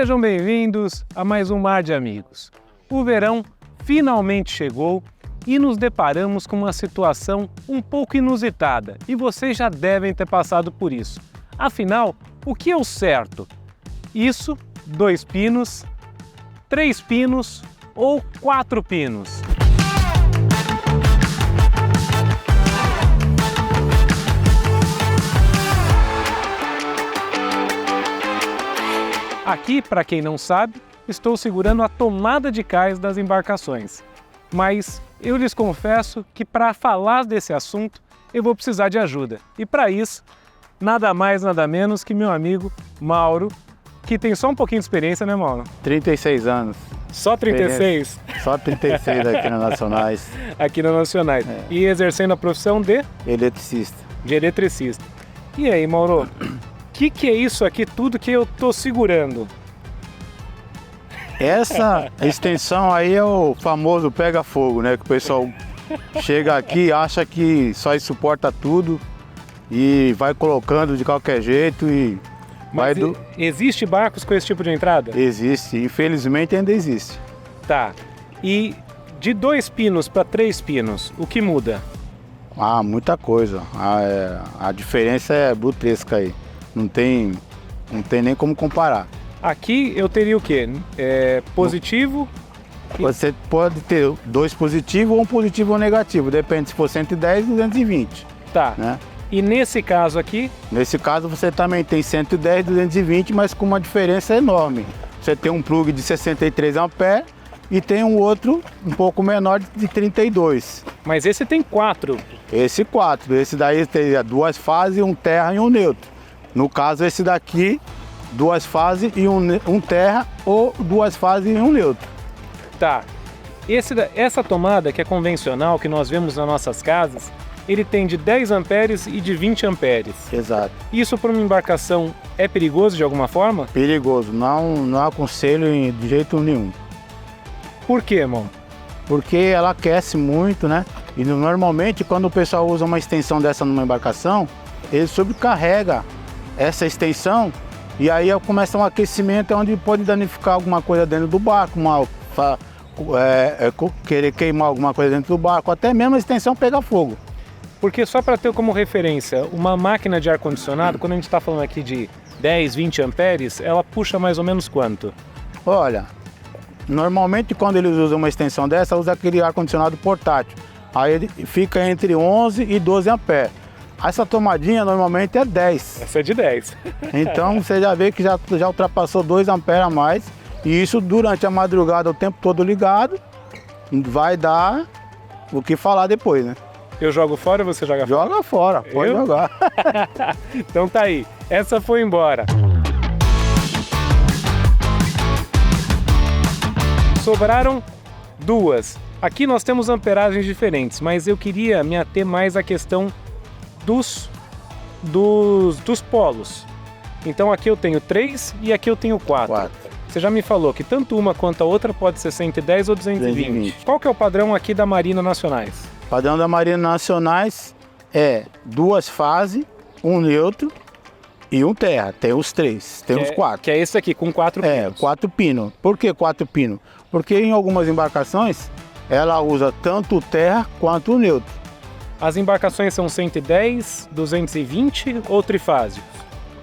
Sejam bem-vindos a mais um Mar de Amigos. O verão finalmente chegou e nos deparamos com uma situação um pouco inusitada e vocês já devem ter passado por isso. Afinal, o que é o certo? Isso, 2 pinos, 3 pinos ou 4 pinos? Aqui, para quem não sabe, estou segurando a tomada de cais das embarcações. Mas eu lhes confesso que para falar desse assunto eu vou precisar de ajuda. E para isso, nada mais, nada menos que meu amigo Mauro, que tem só um pouquinho de experiência, né, Mauro? 36 anos. Só 36? Só 36 aqui na Nacionais. Aqui na Nacionais. É. E exercendo a profissão de? Eletricista. De eletricista. E aí, Mauro? O que é isso aqui tudo que eu tô segurando? Essa extensão aí é o famoso pega-fogo, né? Que o pessoal chega aqui e acha que só suporta tudo e vai colocando de qualquer jeito e... Mas existe barcos com esse tipo de entrada? Existe, infelizmente ainda existe. Tá. E de 2 pinos para 3 pinos, o que muda? Ah, muita coisa. A diferença é grotesca aí. Não tem nem como comparar. Aqui eu teria o quê? Positivo? Você pode ter 2 positivos ou um positivo ou negativo. Depende se for 110 ou 220. Tá. Né? E nesse caso aqui? Nesse caso você também tem 110, 220, mas com uma diferença enorme. Você tem um plug de 63 amperes e tem um outro um pouco menor de 32. Mas esse tem 4. Esse 4. Esse daí teria 2 fases, um terra e um neutro. No caso, esse daqui, 2 fases e um terra ou 2 fases e um neutro. Tá. Essa tomada que é convencional, que nós vemos nas nossas casas, ele tem de 10 amperes e de 20 amperes. Exato. Isso para uma embarcação é perigoso de alguma forma? Perigoso. Não aconselho de jeito nenhum. Por quê, irmão? Porque ela aquece muito, né? E normalmente quando o pessoal usa uma extensão dessa numa embarcação, ele sobrecarrega essa extensão e aí começa um aquecimento onde pode danificar alguma coisa dentro do barco, querer queimar alguma coisa dentro do barco, até mesmo a extensão pegar fogo. Porque só para ter como referência, uma máquina de ar-condicionado, quando a gente está falando aqui de 10, 20 amperes, ela puxa mais ou menos quanto? Olha, normalmente quando eles usam uma extensão dessa, usa aquele ar-condicionado portátil. Aí ele fica entre 11 e 12 amperes. Essa tomadinha normalmente é 10. Essa é de 10. Então você já vê que já ultrapassou 2 amperes a mais. E isso durante a madrugada, o tempo todo ligado, vai dar o que falar depois, né? Eu jogo fora ou você joga fora? Joga fora, pode jogar. Então tá aí, essa foi embora. Sobraram 2. Aqui nós temos amperagens diferentes, mas eu queria me ater mais à questão dos polos. Então aqui eu tenho 3 e aqui eu tenho 4. Você já me falou que tanto uma quanto a outra pode ser 110 ou 220. Qual que é o padrão aqui da Marina Nacionais? O padrão da Marina Nacionais é 2 fases, um neutro e um terra. Tem os 3, tem os 4. Que é esse aqui, com 4 pinos. 4 pinos. Por que 4 pinos? Porque em algumas embarcações ela usa tanto o terra quanto o neutro. As embarcações são 110, 220 ou trifásicos?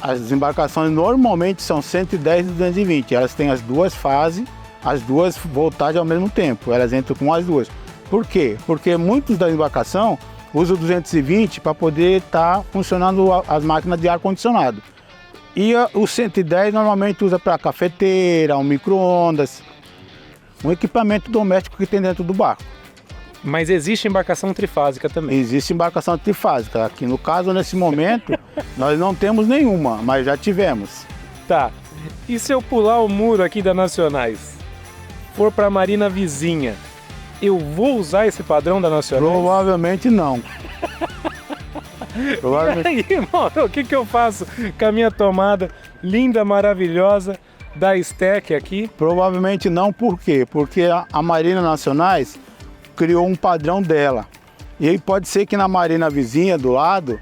As embarcações normalmente são 110 e 220. Elas têm as 2 fases, as 2 voltagens ao mesmo tempo. Elas entram com as 2. Por quê? Porque muitos da embarcação usam 220 para poder estar funcionando as máquinas de ar-condicionado. E o 110 normalmente usa para cafeteira, um micro-ondas, um equipamento doméstico que tem dentro do barco. Mas existe embarcação trifásica também? Existe embarcação trifásica. Aqui no caso, nesse momento, nós não temos nenhuma, mas já tivemos. Tá. E se eu pular o muro aqui da Nacionais, for para a marina vizinha, eu vou usar esse padrão da Nacionais? Provavelmente não. Provavelmente... E aí, Mauro, o que eu faço com a minha tomada linda, maravilhosa da Stack aqui? Provavelmente não, por quê? Porque a Marina Nacionais criou um padrão dela. E aí pode ser que na marina vizinha do lado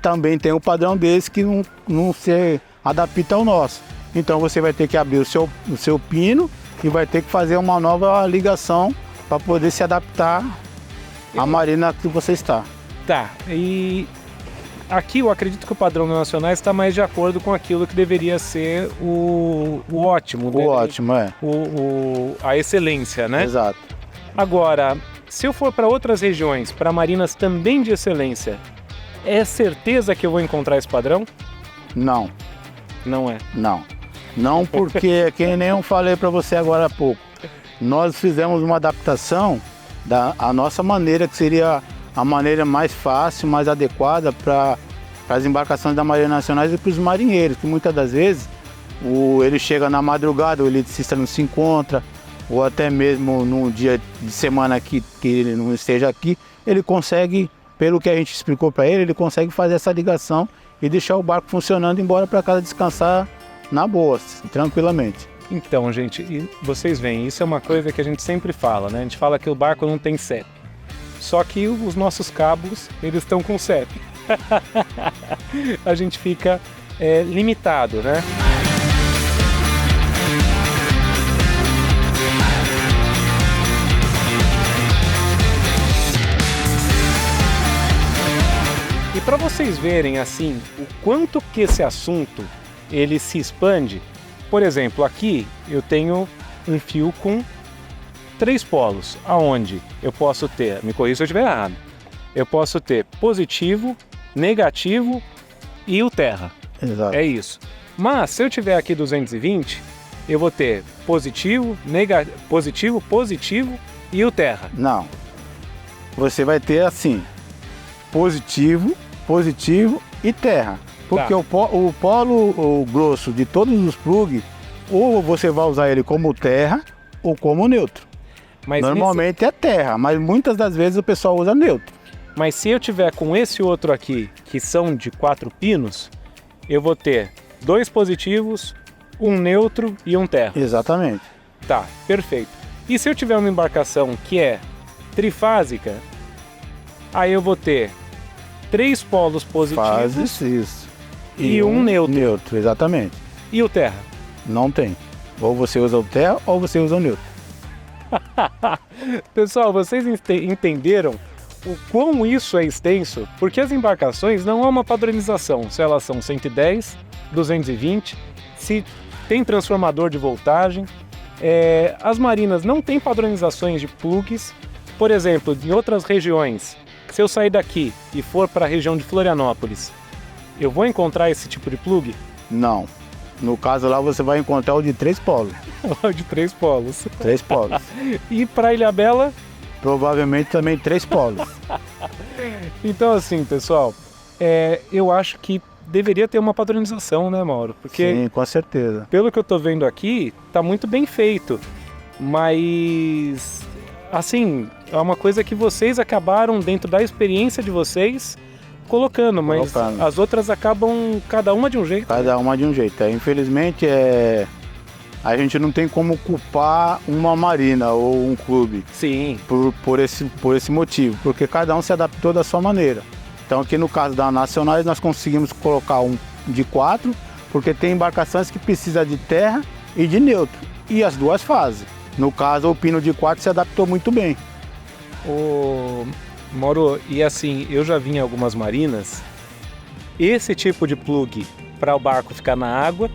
também tem um padrão desse que não se adapta ao nosso. Então você vai ter que abrir o seu pino e vai ter que fazer uma nova ligação para poder se adaptar à marina que você está. Tá, e aqui eu acredito que o padrão nacional está mais de acordo com aquilo que deveria ser o ótimo, né? O ótimo, é. A excelência, né? Exato. Agora, se eu for para outras regiões, para marinas também de excelência, é certeza que eu vou encontrar esse padrão? Não, Não é. não. Não porque, que nem eu falei para você agora há pouco, nós fizemos uma adaptação da nossa maneira, que seria a maneira mais fácil, mais adequada para as embarcações da Marinha Nacional e para os marinheiros, que muitas das vezes ele chega na madrugada, o eletricista não se encontra, ou até mesmo num dia de semana que ele não esteja aqui, ele consegue, pelo que a gente explicou para ele consegue fazer essa ligação e deixar o barco funcionando e ir embora para casa descansar na boa, tranquilamente. Então, gente, e vocês veem, isso é uma coisa que a gente sempre fala, né? A gente fala que o barco não tem CEP. Só que os nossos cabos, eles estão com CEP. A gente fica limitado, né? E para vocês verem, assim, o quanto que esse assunto ele se expande, por exemplo, aqui eu tenho um fio com 3 polos, aonde eu posso ter, me corrija se eu estiver errado, eu posso ter positivo, negativo e o terra. Exato. É isso. Mas se eu tiver aqui 220, eu vou ter positivo, positivo e o terra. Não. Você vai ter assim, positivo e terra. Porque Tá. o polo grosso de todos os plugs, ou você vai usar ele como terra ou como neutro. Mas Normalmente é terra, mas muitas das vezes o pessoal usa neutro. Mas se eu tiver com esse outro aqui, que são de 4 pinos, eu vou ter 2 positivos, um neutro e um terra. Exatamente. Tá, perfeito. E se eu tiver uma embarcação que é trifásica, aí eu vou ter 3 polos positivos Fazes isso. e um neutro. Neutro, exatamente. E o terra? Não tem. Ou você usa o terra ou você usa o neutro. Pessoal, vocês entenderam o quão isso é extenso? Porque as embarcações não há uma padronização, se elas são 110, 220, se tem transformador de voltagem. As marinas não têm padronizações de plugs. Por exemplo, em outras regiões, se eu sair daqui e for para a região de Florianópolis, eu vou encontrar esse tipo de plug? Não. No caso lá você vai encontrar o de 3 polos. De 3 polos. 3 polos. E para Ilhabela? Provavelmente também 3 polos. Então assim, pessoal, eu acho que deveria ter uma padronização, né, Mauro? Porque Sim, com certeza. pelo que eu tô vendo aqui, tá muito bem feito. Mas, assim, é uma coisa que vocês acabaram, dentro da experiência de vocês, colocando. Mas as outras acabam, cada uma de um jeito. Cada uma de um jeito. Infelizmente, a gente não tem como culpar uma marina ou um clube. Sim. Por esse motivo, porque cada um se adaptou da sua maneira. Então aqui no caso da Nacionais nós conseguimos colocar um de 4, porque tem embarcações que precisam de terra e de neutro, e as duas fases. No caso o pino de 4 se adaptou muito bem. Mauro, e assim, eu já vi em algumas marinas esse tipo de plug para o barco ficar na água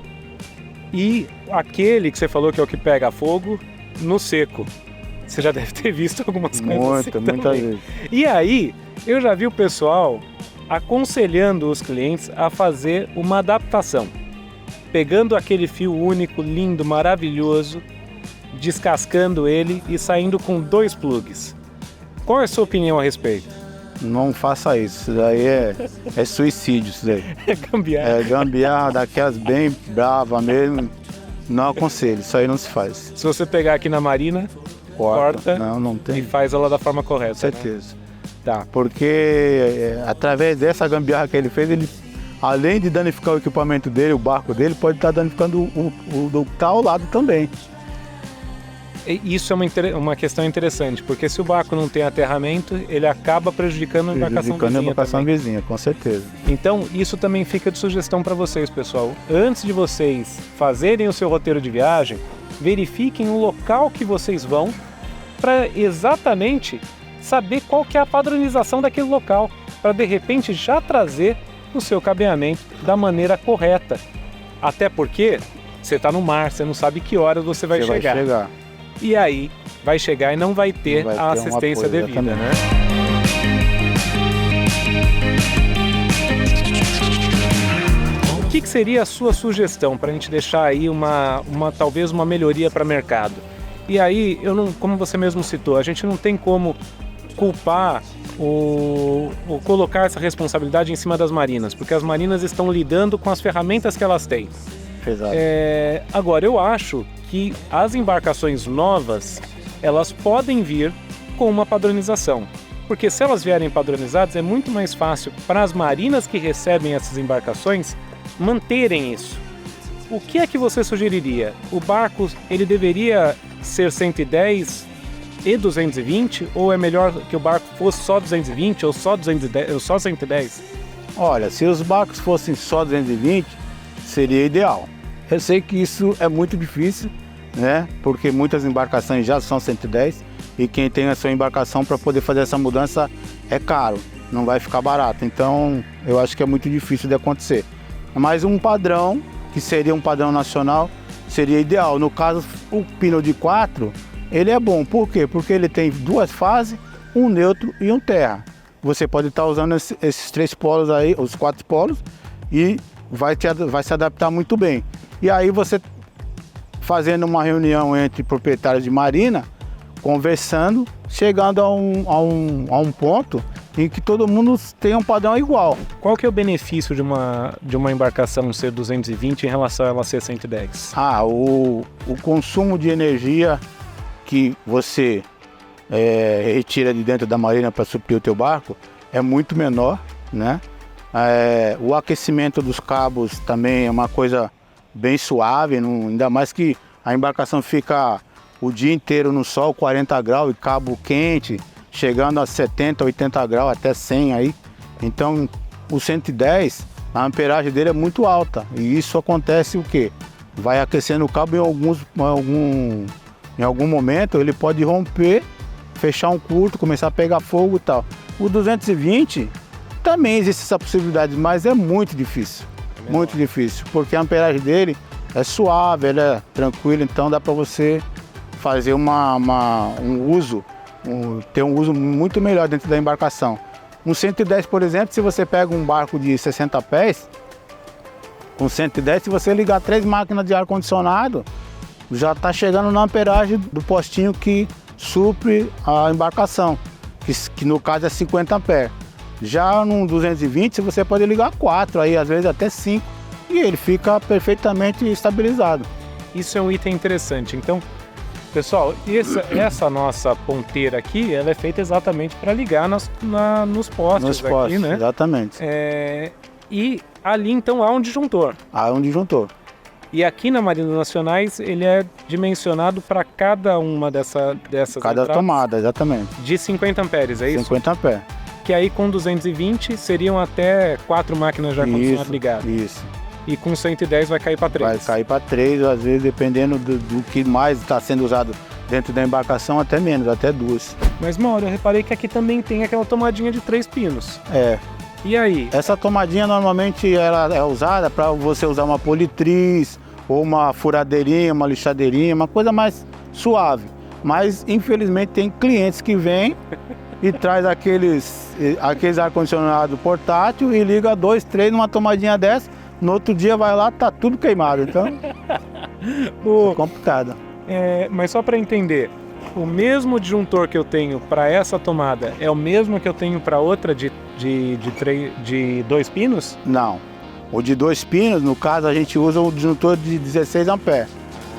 e aquele que você falou que é o que pega fogo no seco. Você já deve ter visto algumas coisas assim Muitas também. vezes. E aí, eu já vi o pessoal aconselhando os clientes a fazer uma adaptação. Pegando aquele fio único, lindo, maravilhoso, descascando ele e saindo com 2 plugs. Qual é a sua opinião a respeito? Não faça isso, isso daí é suicídio, isso daí. É gambiarra. É gambiarra daquelas bem brava mesmo. Não aconselho, isso aí não se faz. Se você pegar aqui na marina, corta Não e tem. faz ela da forma Com correta. certeza. Né? Tá. Porque através dessa gambiarra que ele fez, ele, além de danificar o equipamento dele, o barco dele, pode estar danificando o que está ao lado também. Isso é uma questão interessante, porque se o barco não tem aterramento, ele acaba prejudicando a embarcação vizinha. A embarcação vizinha, com certeza. Então, isso também fica de sugestão para vocês, pessoal. Antes de vocês fazerem o seu roteiro de viagem, verifiquem o local que vocês vão para exatamente saber qual que é a padronização daquele local, para de repente já trazer o seu cabeamento da maneira correta. Até porque você está no mar, você não sabe que horas você vai chegar. E aí vai chegar e não vai ter a assistência devida, né? O que seria a sua sugestão para a gente deixar aí talvez uma melhoria para o mercado? E aí, como você mesmo citou, a gente não tem como culpar ou colocar essa responsabilidade em cima das marinas, porque as marinas estão lidando com as ferramentas que elas têm. Exato. Agora, eu acho que as embarcações novas, elas podem vir com uma padronização. Porque se elas vierem padronizadas, é muito mais fácil para as marinas que recebem essas embarcações manterem isso. O que é que você sugeriria? O barco, ele deveria ser 110 e 220? Ou é melhor que o barco fosse só 220 ou só 210, ou só 110? Olha, se os barcos fossem só 220, seria ideal. Eu sei que isso é muito difícil, né? Porque muitas embarcações já são 110 e quem tem a sua embarcação para poder fazer essa mudança é caro, não vai ficar barato. Então, eu acho que é muito difícil de acontecer. Mas um padrão, que seria um padrão nacional, seria ideal. No caso, o pino de 4, ele é bom. Por quê? Porque ele tem duas fases, um neutro e um terra. Você pode estar usando esses 3 polos aí, os 4 polos, e vai se adaptar muito bem. E aí você fazendo uma reunião entre proprietários de marina, conversando, chegando a um ponto em que todo mundo tem um padrão igual. Qual que é o benefício de uma embarcação ser 220 em relação a ela ser 110? O consumo de energia que você retira de dentro da marina para suprir o teu barco é muito menor, né? O aquecimento dos cabos também é uma coisa bem suave, ainda mais que a embarcação fica o dia inteiro no sol, 40 graus, e cabo quente, chegando a 70, 80 graus, até 100 aí. Então, o 110, a amperagem dele é muito alta. E isso acontece o quê? Vai aquecendo o cabo em algum momento, ele pode romper, fechar um curto, começar a pegar fogo e tal. O 220, também existe essa possibilidade, mas é muito difícil. Muito difícil, porque a amperagem dele é suave, ela é tranquila, então dá para você fazer ter um uso muito melhor dentro da embarcação. Um 110, por exemplo, se você pega um barco de 60 pés, com 110, se você ligar 3 máquinas de ar-condicionado, já está chegando na amperagem do postinho que supre a embarcação, que no caso é 50 amperes. Já no 220, você pode ligar 4, aí às vezes até 5, e ele fica perfeitamente estabilizado. Isso é um item interessante. Então, pessoal, essa nossa ponteira aqui, ela é feita exatamente para ligar nos postes aqui, né? Exatamente. E ali então há um disjuntor. Há um disjuntor. E aqui na Marinas Nacionais ele é dimensionado para cada uma dessas Cada tomada, exatamente. De 50 amperes, é isso? 50 amperes. Que aí com 220 seriam até 4 máquinas de ar-condicionado ligadas. Isso. E com 110 vai cair para 3. Vai cair para 3, às vezes dependendo do que mais está sendo usado dentro da embarcação, até menos, até 2. Mas, Mauro, eu reparei que aqui também tem aquela tomadinha de 3 pinos. E aí? Essa tomadinha normalmente ela é usada para você usar uma politriz, ou uma furadeirinha, uma lixadeirinha, uma coisa mais suave. Mas, infelizmente, tem clientes que vêm e traz aqueles ar-condicionado portátil e liga 2, 3 numa tomadinha dessa. No outro dia vai lá, tá tudo queimado. Então, é complicado. Mas só para entender, o mesmo disjuntor que eu tenho para essa tomada é o mesmo que eu tenho para outra de 2 pinos? Não. O de 2 pinos, no caso, a gente usa o disjuntor de 16 amperes.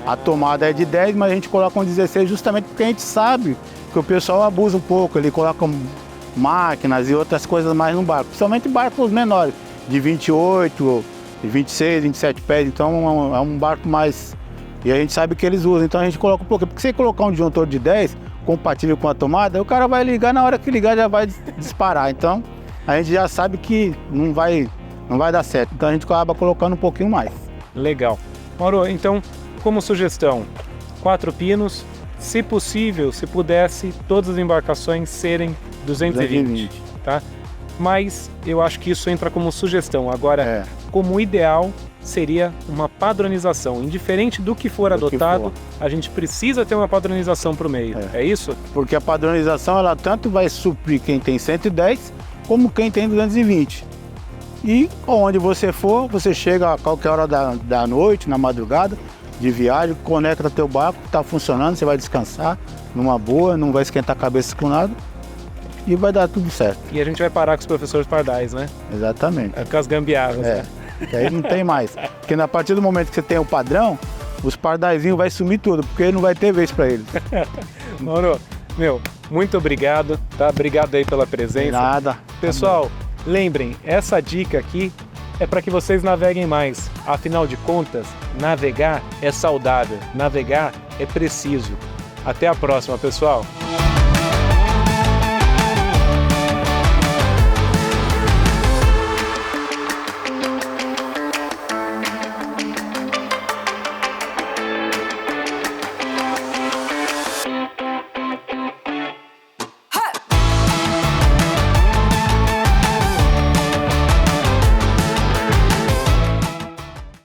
A tomada é de 10, mas a gente coloca um 16 justamente porque a gente sabe que o pessoal abusa um pouco. Ele coloca máquinas e outras coisas mais no barco, principalmente barcos menores, de 28, 26, 27 pés. Então é um barco mais E a gente sabe que eles usam, então a gente coloca um pouquinho. Porque se você colocar um disjuntor de 10 compatível com a tomada, o cara vai ligar, na hora que ligar já vai disparar. Então a gente já sabe que não vai dar certo. Então a gente acaba colocando um pouquinho mais. Legal. Mauro, então, como sugestão, 4 pinos, se possível, se pudesse, todas as embarcações serem 220, tá? Mas eu acho que isso entra como sugestão. Agora, como ideal, seria uma padronização. Indiferente do que for adotado, a gente precisa ter uma padronização para o meio. É isso? Porque a padronização, ela tanto vai suprir quem tem 110, como quem tem 220. E onde você for, você chega a qualquer hora da noite, na madrugada, de viagem, conecta teu barco, está funcionando, você vai descansar numa boa, não vai esquentar a cabeça com nada e vai dar tudo certo. E a gente vai parar com os professores pardais, né? Exatamente. Com as gambiarras, né? Que aí não tem mais. Porque a partir do momento que você tem o padrão, os pardaizinhos vai sumir tudo, porque não vai ter vez para eles. Mauro, muito obrigado, tá? Obrigado aí pela presença. De nada. Pessoal, lembrem, essa dica aqui é para que vocês naveguem mais. Afinal de contas, navegar é saudável, navegar é preciso. Até a próxima, pessoal!